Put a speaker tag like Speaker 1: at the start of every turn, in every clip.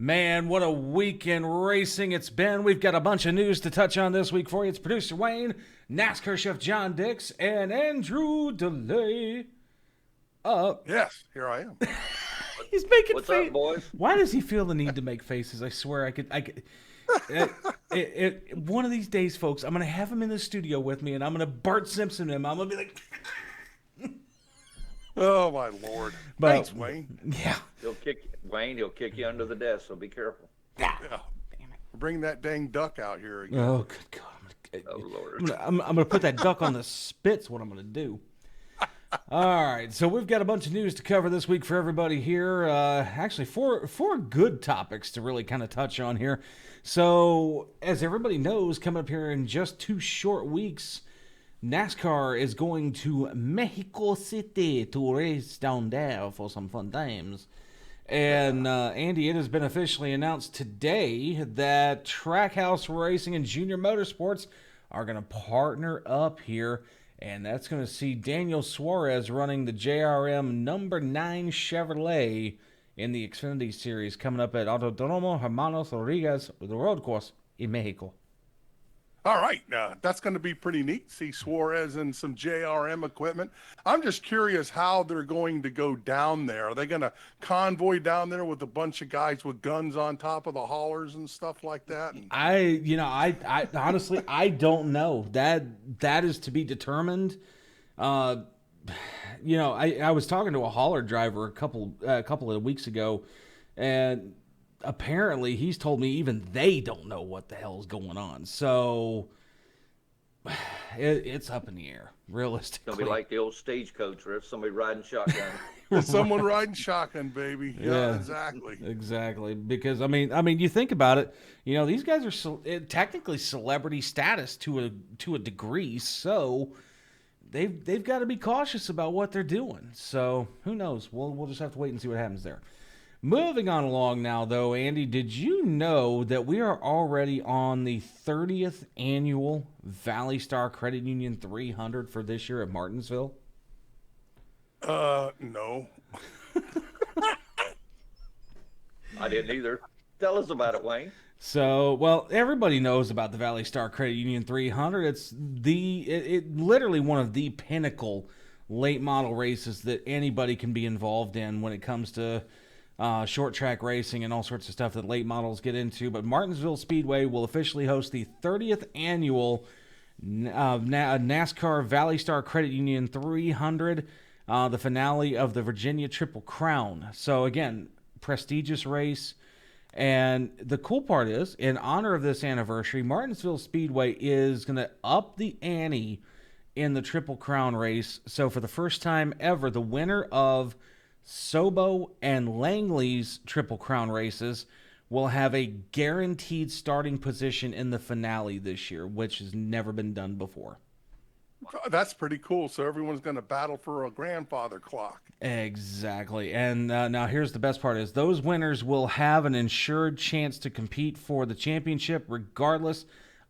Speaker 1: Man, what a weekend racing it's been. We've got a bunch of news to touch on this week for you. It's producer Wayne, NASCAR chef John Dix, and Andrew DeLay.
Speaker 2: Yes, here I am.
Speaker 1: He's making
Speaker 3: What's up, boys?
Speaker 1: Why does he feel the need to make faces? I swear I could. One of these days, folks, I'm going to have him in the studio with me, and I'm going to Bart Simpson him. I'm going to be like...
Speaker 2: Oh, my Lord.
Speaker 1: But,
Speaker 2: thanks, Wayne.
Speaker 1: Yeah.
Speaker 3: He'll kick you under the desk, so be careful.
Speaker 2: Yeah. Bring that dang duck out here again.
Speaker 1: Oh, good God.
Speaker 3: Oh, Lord.
Speaker 1: I'm gonna put that duck on the spits. What I'm gonna do. All right, so we've got a bunch of news to cover this week for everybody here. Actually, four good topics to really kind of touch on here. So, as everybody knows, coming up here in just 2 short weeks, NASCAR is going to Mexico City to race down there for some fun times. And Andy, it has been officially announced today that Trackhouse Racing and Junior Motorsports are going to partner up here. And that's going to see Daniel Suarez running the JRM number 9 Chevrolet in the Xfinity Series coming up at Autodromo Hermanos Rodriguez, the road course in Mexico.
Speaker 2: All right, that's going to be pretty neat. See Suarez and some JRM equipment. I'm just curious how they're going to go down there. Are they going to convoy down there with a bunch of guys with guns on top of the haulers and stuff like that?
Speaker 1: I honestly, I don't know. That is to be determined. I was talking to a hauler driver a couple of weeks ago, and apparently he's told me even they don't know what the hell is going on. So it's up in the air, realistically.
Speaker 3: It'll be like the old stagecoach where somebody riding shotgun.
Speaker 2: Someone riding shotgun, baby. Yeah, exactly.
Speaker 1: Exactly. Because I mean, you think about it. These guys are technically celebrity status to a degree. So they've got to be cautious about what they're doing. So who knows? We'll just have to wait and see what happens there. Moving on along now, though, Andy, did you know that we are already on the 30th annual ValleyStar Credit Union 300 for this year at Martinsville?
Speaker 2: No.
Speaker 3: I didn't either. Tell us about it, Wayne.
Speaker 1: So, well, everybody knows about the ValleyStar Credit Union 300. It's literally one of the pinnacle late model races that anybody can be involved in when it comes to short track racing and all sorts of stuff that late models get into. But Martinsville Speedway will officially host the 30th annual NASCAR ValleyStar Credit Union 300, the finale of the Virginia Triple Crown. So again, prestigious race. And the cool part is, in honor of this anniversary, Martinsville Speedway is going to up the ante in the Triple Crown race. So for the first time ever, the winner of Sobo and Langley's Triple Crown races will have a guaranteed starting position in the finale this year, which has never been done before.
Speaker 2: That's pretty cool. So everyone's going to battle for a grandfather clock.
Speaker 1: Exactly. And now here's the best part is those winners will have an ensured chance to compete for the championship regardless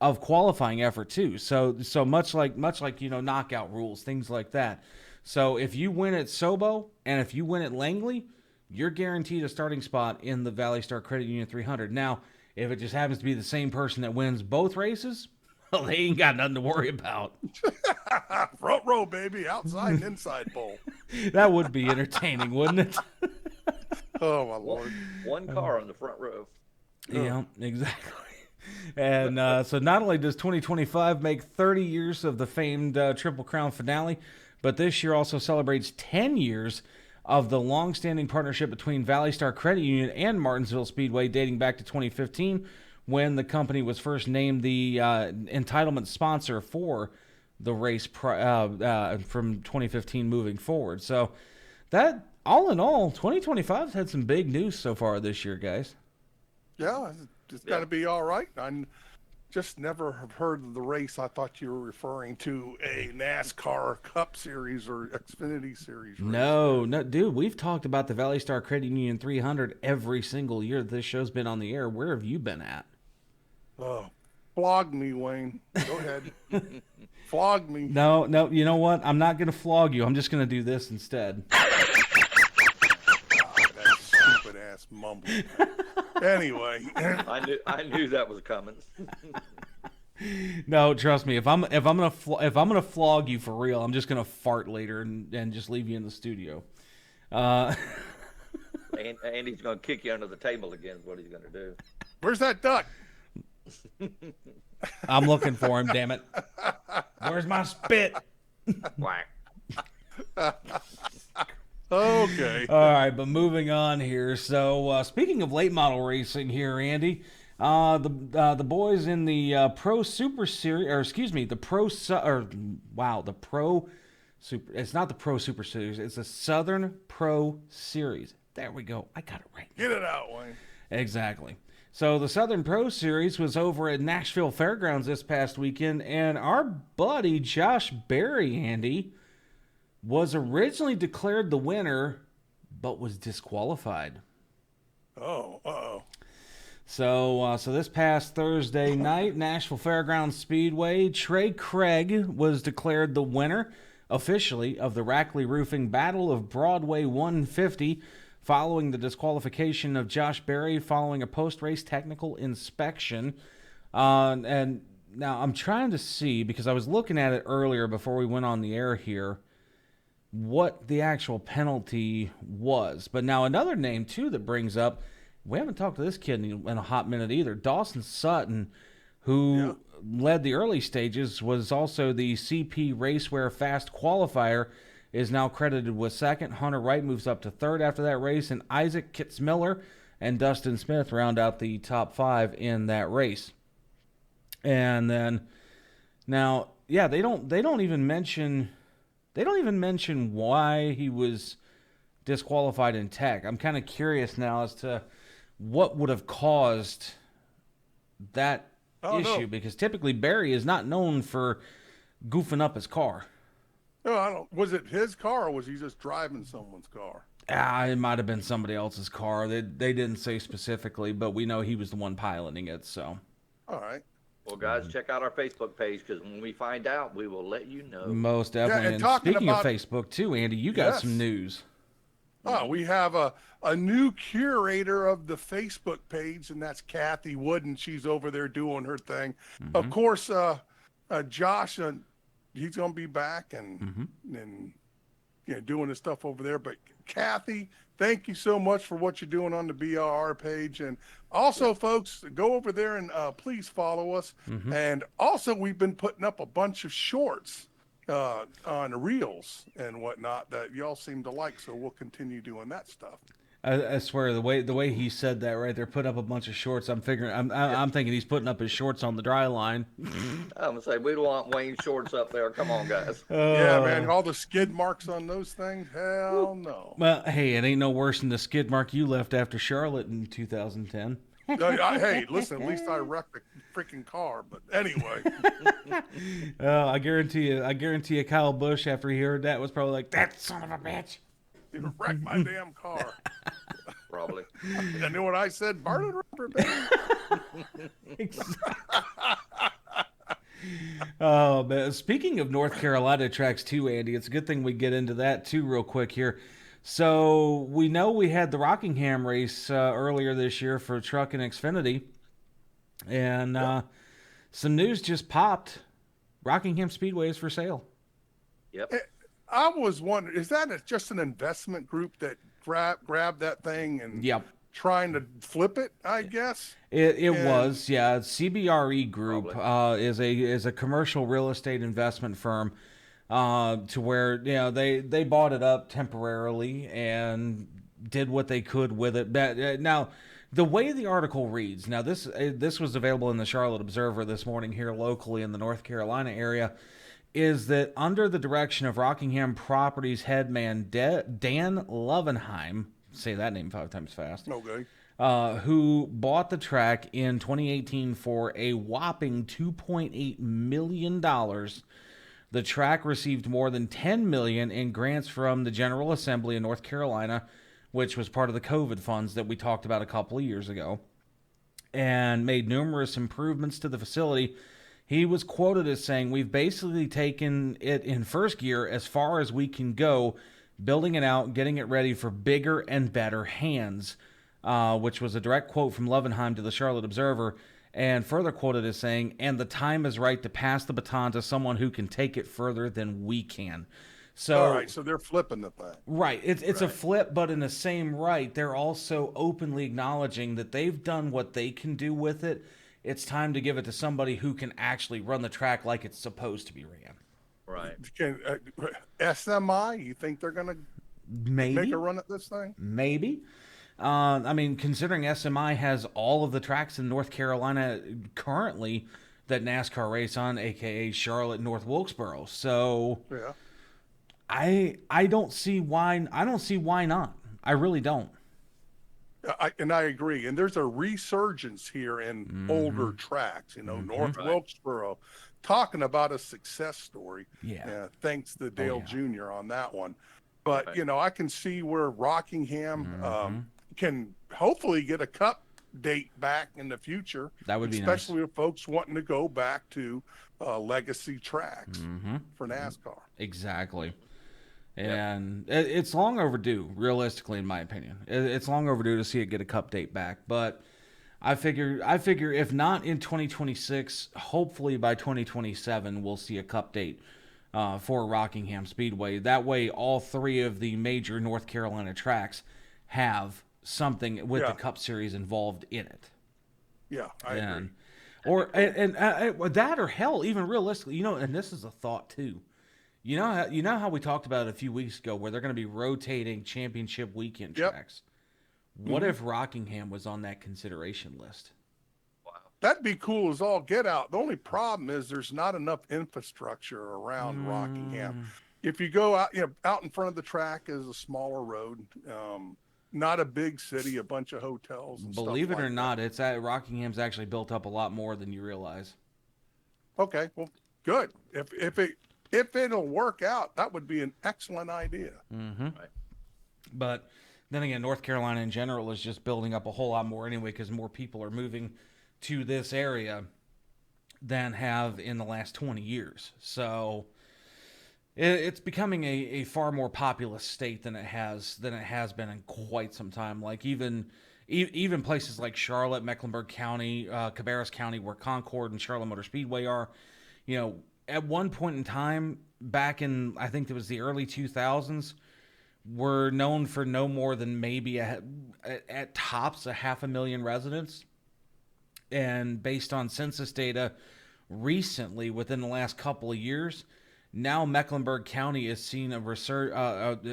Speaker 1: of qualifying effort too. So much like knockout rules, things like that. So if you win at Sobo and if you win at Langley, you're guaranteed a starting spot in the ValleyStar Credit Union 300. Now, if it just happens to be the same person that wins both races, well, they ain't got nothing to worry about.
Speaker 2: Front row, baby, outside and inside bowl.
Speaker 1: That would be entertaining, wouldn't it?
Speaker 2: Oh, my Lord.
Speaker 3: One car on the front row.
Speaker 1: Yeah, exactly. And so not only does 2025 make 30 years of the famed Triple Crown finale, but this year also celebrates 10 years of the long-standing partnership between ValleyStar Credit Union and Martinsville Speedway dating back to 2015 when the company was first named the entitlement sponsor for the race from 2015 moving forward. So that, all in all, 2025's had some big news so far this year, guys.
Speaker 2: Yeah, it's got to be all right. I just never have heard of the race. I thought you were referring to a NASCAR Cup Series or Xfinity Series race.
Speaker 1: No, dude, we've talked about the ValleyStar Credit Union 300 every single year this show's been on the air. Where have you been at?
Speaker 2: Oh, flog me, Wayne. Go ahead. Flog me.
Speaker 1: No, you know what? I'm not going to flog you. I'm just going to do this instead.
Speaker 2: That stupid ass mumble. Anyway,
Speaker 3: I knew that was coming.
Speaker 1: No, trust me. If I'm gonna flog you for real, I'm just gonna fart later and just leave you in the studio.
Speaker 3: And Andy's going to kick you under the table again. Is what he's going to do.
Speaker 2: where's that duck?
Speaker 1: I'm looking for him. Damn it! Where's my spit?
Speaker 3: Whack.
Speaker 2: Okay.
Speaker 1: All right, but moving on here. So speaking of late model racing here, Andy, the boys in the Pro Super Series, or excuse me, the Pro Super. It's not the Pro Super Series. It's the Southern Pro Series. There we go. I got it right.
Speaker 2: Get it out, Wayne.
Speaker 1: Exactly. So the Southern Pro Series was over at Nashville Fairgrounds this past weekend, and our buddy Josh Berry, Andy, was originally declared the winner, but was disqualified.
Speaker 2: Oh, uh-oh.
Speaker 1: So this past Thursday night, Nashville Fairgrounds Speedway, Trey Craig was declared the winner officially of the Rackley Roofing Battle of Broadway 150, following the disqualification of Josh Berry following a post-race technical inspection. And now I'm trying to see, because I was looking at it earlier before we went on the air here, what the actual penalty was. But now another name, too, that brings up, we haven't talked to this kid in a hot minute either. Dawson Sutton, who led the early stages, was also the CP Racewear Fast Qualifier, is now credited with second. Hunter Wright moves up to third after that race, and Isaac Kitzmiller and Dustin Smith round out the top five in that race. And then now, yeah, they don't even mention why he was disqualified in tech. I'm kind of curious now as to what would have caused that issue, because typically Barry is not known for goofing up his car.
Speaker 2: No, I don't. Was it his car, or was he just driving someone's car?
Speaker 1: It might have been somebody else's car. They didn't say specifically, but we know he was the one piloting it. So,
Speaker 2: all right.
Speaker 3: Well, guys, check out our Facebook page, because when we find out, we will let you know.
Speaker 1: Most definitely.
Speaker 2: and
Speaker 1: and speaking
Speaker 2: about,
Speaker 1: of Facebook too, Andy, you got some news.
Speaker 2: Oh, we have a new curator of the Facebook page, and that's Kathy Wooden. She's over there doing her thing. Mm-hmm. Of course, Josh, he's going to be back and doing his stuff over there. But Kathy, thank you so much for what you're doing on the BRR page. And also, folks, go over there and please follow us. Mm-hmm. And also, we've been putting up a bunch of shorts on reels and whatnot that y'all seem to like, so we'll continue doing that stuff.
Speaker 1: I swear, the way he said that right there, put up a bunch of shorts. I'm thinking he's putting up his shorts on the dry line.
Speaker 3: I'm gonna say we don't want Wayne's shorts up there. Come on, guys.
Speaker 2: Yeah, man, all the skid marks on those things. Hell no.
Speaker 1: Well, hey, it ain't no worse than the skid mark you left after Charlotte in 2010.
Speaker 2: Hey, listen, at least I wrecked the freaking car. But anyway,
Speaker 1: I guarantee you, Kyle Busch, after he heard that, was probably like, "That son of a bitch,
Speaker 2: you wrecked my damn car."
Speaker 3: Probably.
Speaker 2: I knew what I said. Burn it, rubber, baby.
Speaker 1: Oh man! Speaking of North Carolina tracks too, Andy, it's a good thing we get into that too real quick here. So we know we had the Rockingham race earlier this year for Truck and Xfinity, and some news just popped. Rockingham Speedway is for sale.
Speaker 3: Yep.
Speaker 2: I was wondering, is that just an investment group that grabbed that thing and trying to flip it? I guess
Speaker 1: it was, yeah. CBRE Group is a commercial real estate investment firm. To where they bought it up temporarily and did what they could with it. But now, the way the article reads, now this was available in the Charlotte Observer this morning here locally in the North Carolina area, is that under the direction of Rockingham Properties headman Dan Lovenheim, say that name 5 times fast.
Speaker 2: Okay.
Speaker 1: Who bought the track in 2018 for a whopping $2.8 million. The track received more than $10 million in grants from the General Assembly in North Carolina, which was part of the COVID funds that we talked about a couple of years ago, and made numerous improvements to the facility. He was quoted as saying, "We've basically taken it in first gear as far as we can go, building it out, getting it ready for bigger and better hands." which was a direct quote from Levenheim to the Charlotte Observer, and further quoted as saying, "And the time is right to pass the baton to someone who can take it further than we can." So,
Speaker 2: All right, so they're flipping the thing.
Speaker 1: right, it's a flip, but in the same right, they're also openly acknowledging that they've done what they can do with it. It's time to give it to somebody who can actually run the track like it's supposed to be ran.
Speaker 3: Right.
Speaker 2: Can SMI? You think they're gonna
Speaker 1: Maybe
Speaker 2: make a run at this thing?
Speaker 1: Maybe. I mean, considering SMI has all of the tracks in North Carolina currently that NASCAR race on, aka Charlotte, North Wilkesboro. So
Speaker 2: Yeah.
Speaker 1: I don't see why not. I really don't.
Speaker 2: I agree. And there's a resurgence here in older tracks, North Wilkesboro, talking about a success story.
Speaker 1: Yeah.
Speaker 2: Thanks to Dale Jr. on that one. But, I can see where Rockingham can hopefully get a cup date back in the future.
Speaker 1: That would be nice.
Speaker 2: Especially with folks wanting to go back to legacy tracks for NASCAR.
Speaker 1: Exactly. And it's long overdue, realistically, in my opinion. It's long overdue to see it get a cup date back. But I figure if not in 2026, hopefully by 2027, we'll see a cup date for Rockingham Speedway. That way, all three of the major North Carolina tracks have something with the Cup Series involved in it.
Speaker 2: Yeah, I agree.
Speaker 1: Or and that, or hell, even realistically, and this is a thought too. You know how we talked about it a few weeks ago, where they're going to be rotating championship weekend tracks. What if Rockingham was on that consideration list?
Speaker 3: Wow.
Speaker 2: That'd be cool as all get out. The only problem is there's not enough infrastructure around Rockingham. If you go out, out in front of the track is a smaller road, not a big city, a bunch of hotels. And
Speaker 1: Believe
Speaker 2: stuff
Speaker 1: it or
Speaker 2: like
Speaker 1: not, it's Rockingham's actually built up a lot more than you realize.
Speaker 2: Okay, well, good. If it'll work out, that would be an excellent idea.
Speaker 1: Right. But then again, North Carolina in general is just building up a whole lot more anyway, because more people are moving to this area than have in the last 20 years. So it's becoming a far more populous state than it has been in quite some time. Like even places like Charlotte, Mecklenburg County, Cabarrus County, where Concord and Charlotte Motor Speedway are, at one point in time, back in, I think it was the early 2000s, were known for no more than maybe at tops 500,000 residents. And based on census data recently, within the last couple of years, now Mecklenburg County is seeing a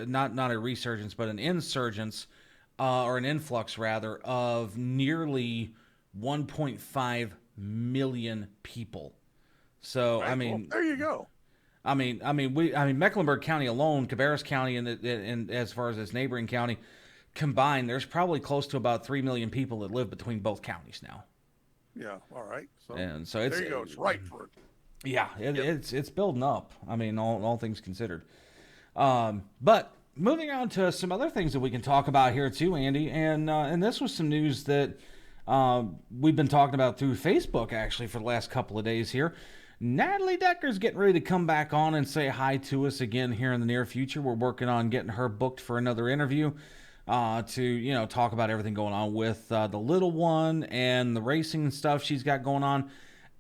Speaker 1: not a resurgence, but an insurgence, or an influx rather, of nearly 1.5 million people. So
Speaker 2: Right,
Speaker 1: I mean,
Speaker 2: well, there you go.
Speaker 1: I mean, Mecklenburg County alone, Cabarrus County, and as far as its neighboring county combined, there's probably close to about 3 million people that live between both counties now.
Speaker 2: Yeah. All right. So
Speaker 1: It's
Speaker 2: there you go. It's right for it.
Speaker 1: Yeah, it's building up. I mean, all things considered. But moving on to some other things that we can talk about here too, Andy, and this was some news that we've been talking about through Facebook actually for the last couple of days here. Natalie Decker's getting ready to come back on and say hi to us again here in the near future. We're working on getting her booked for another interview to talk about everything going on with the little one and the racing stuff she's got going on.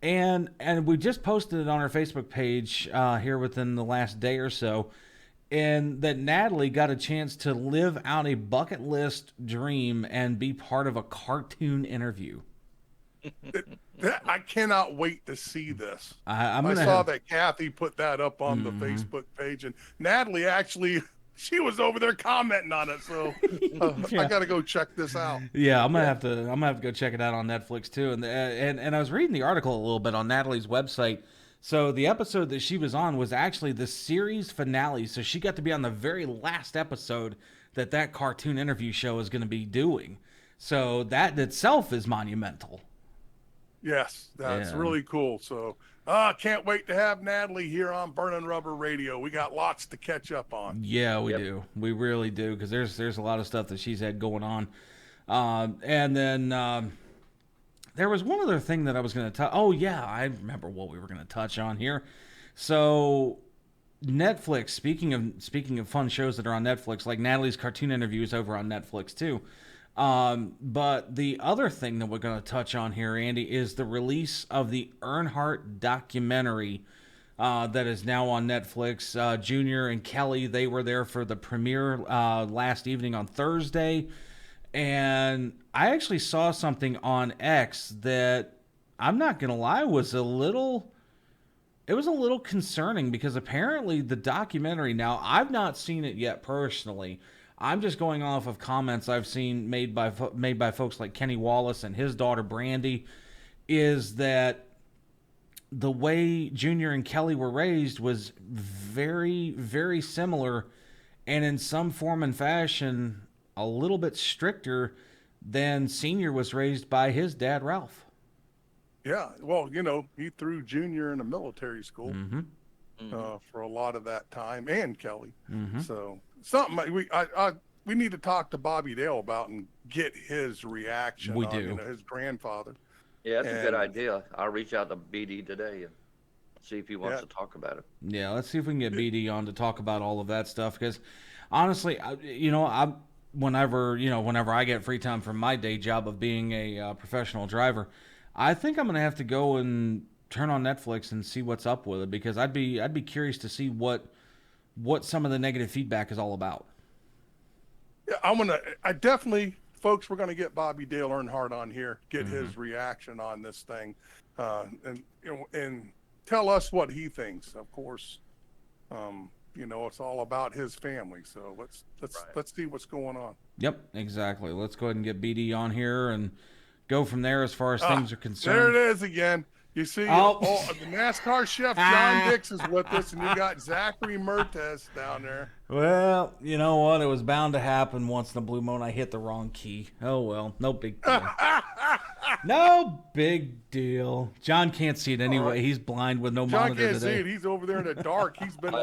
Speaker 1: And we just posted it on our Facebook page here within the last day or so, and that Natalie got a chance to live out a bucket list dream and be part of a cartoon interview.
Speaker 2: I cannot wait to see this.
Speaker 1: I
Speaker 2: saw that Kathy put that up on the Facebook page, and Natalie actually, she was over there commenting on it. So I got to go check this out.
Speaker 1: Yeah, I'm gonna have to go check it out on Netflix too. And I was reading the article a little bit on Natalie's website. So the episode that she was on was actually the series finale. So she got to be on the very last episode that cartoon interview show is going to be doing. So that itself is monumental.
Speaker 2: Yes, that's really cool. So can't wait to have Natalie here on Burning Rubber Radio. We got lots to catch up on.
Speaker 1: Yeah, we do. We really do, because there's a lot of stuff that she's had going on. And then there was one other thing that I was going to touch. Oh, yeah, I remember what we were going to touch on here. So Netflix, speaking of fun shows that are on Netflix, like Natalie's cartoon interviews over on Netflix too. But the other thing that we're going to touch on here, Andy, is the release of the Earnhardt documentary that is now on Netflix. Junior and Kelly, they were there for the premiere last evening on Thursday. And I actually saw something on X that I'm not going to lie was a little concerning, because apparently the documentary, now I've not seen it yet personally. I'm just going off of comments I've seen made by folks like Kenny Wallace and his daughter Brandy, is that the way Junior and Kelly were raised was very, very similar, and in some form and fashion a little bit stricter than Senior was raised by his dad, Ralph.
Speaker 2: Yeah, well, he threw Junior in a military school for a lot of that time, and Kelly. So something we need to talk to Bobby Dale about and get his reaction.
Speaker 1: We do.
Speaker 2: His grandfather.
Speaker 3: Yeah, that's a good idea. I'll reach out to BD today and see if he wants to talk about it.
Speaker 1: Yeah, let's see if we can get BD on to talk about all of that stuff, because honestly, whenever I get free time from my day job of being a professional driver, I think I'm going to have to go and turn on Netflix and see what's up with it, because I'd be curious to see what some of the negative feedback is all about.
Speaker 2: Yeah, folks, we're going to get Bobby Dale Earnhardt on here, get his reaction on this thing, and tell us what he thinks. Of course, it's all about his family. So let's see what's going on.
Speaker 1: Yep, exactly. Let's go ahead and get BD on here and go from there as far as things are concerned.
Speaker 2: There it is again. You see, the NASCAR chef John Dix is with us, and you got Zachary Mertes down there.
Speaker 1: Well, you know what? It was bound to happen once in a blue moon. I hit the wrong key. Oh, well. No big deal. No big deal. John can't see it anyway. He's blind with no monitor today.
Speaker 2: John can't see it. He's over there in the dark. He's been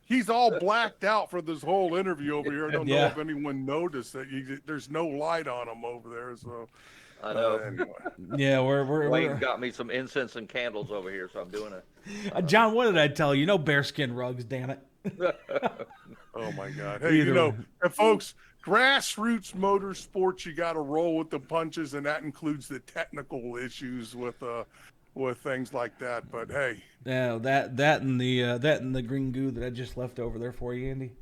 Speaker 2: he's all blacked out for this whole interview over here. I don't know if anyone noticed that there's no light on him over there. So
Speaker 3: I know.
Speaker 2: Anyway.
Speaker 1: Yeah,
Speaker 3: Wayne got me some incense and candles over here, so I'm doing it.
Speaker 1: John, what did I tell you? No bearskin rugs, damn it.
Speaker 2: Oh my God! Hey, and folks, grassroots motorsports, you got to roll with the punches, and that includes the technical issues with things like that. But hey,
Speaker 1: yeah, that and the green goo that I just left over there for you, Andy.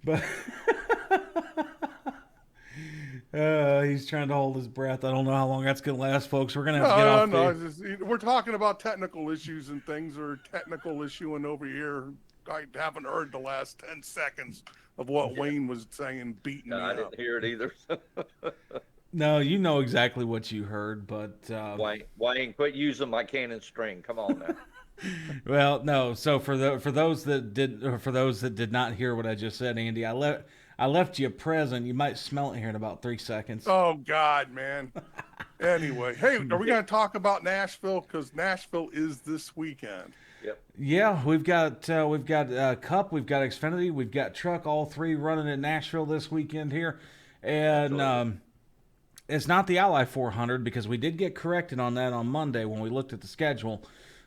Speaker 1: But he's trying to hold his breath. I don't know how long that's going to last, folks. We're going to have to get off.
Speaker 2: We're talking about technical issues and things are technical issuing over here. I haven't heard the last 10 seconds of what Wayne was saying, beating me up.
Speaker 3: I didn't hear it either.
Speaker 1: No, you know exactly what you heard, but
Speaker 3: Wayne, quit using my cannon string. Come on now.
Speaker 1: Well, no. So for those that did not hear what I just said, Andy, I left you a present. You might smell it here in about 3 seconds.
Speaker 2: Oh God, man. Anyway, hey, are we going to talk about Nashville? Because Nashville is this weekend.
Speaker 3: Yep.
Speaker 1: Yeah, we've got Cup, we've got Xfinity, we've got Truck, all three running in Nashville this weekend here, and it's not the Ally 400 because we did get corrected on that on Monday when we looked at the schedule.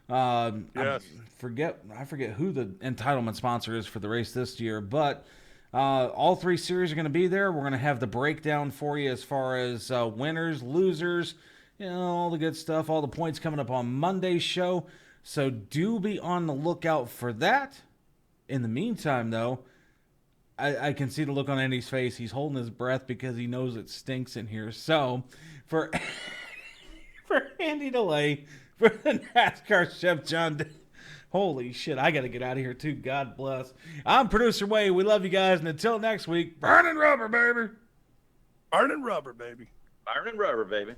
Speaker 2: Yes.
Speaker 1: I forget who the entitlement sponsor is for the race this year, but all three series are going to be there. We're going to have the breakdown for you as far as winners, losers, all the good stuff, all the points coming up on Monday's show. So do be on the lookout for that. In the meantime, though, I can see the look on Andy's face. He's holding his breath because he knows it stinks in here. So for Andy DeLay, for the NASCAR chef John, holy shit, I got to get out of here too. God bless. I'm producer Wayne. We love you guys, and until next week, burning rubber, baby.
Speaker 2: Burning rubber, baby.
Speaker 3: Burning rubber, baby.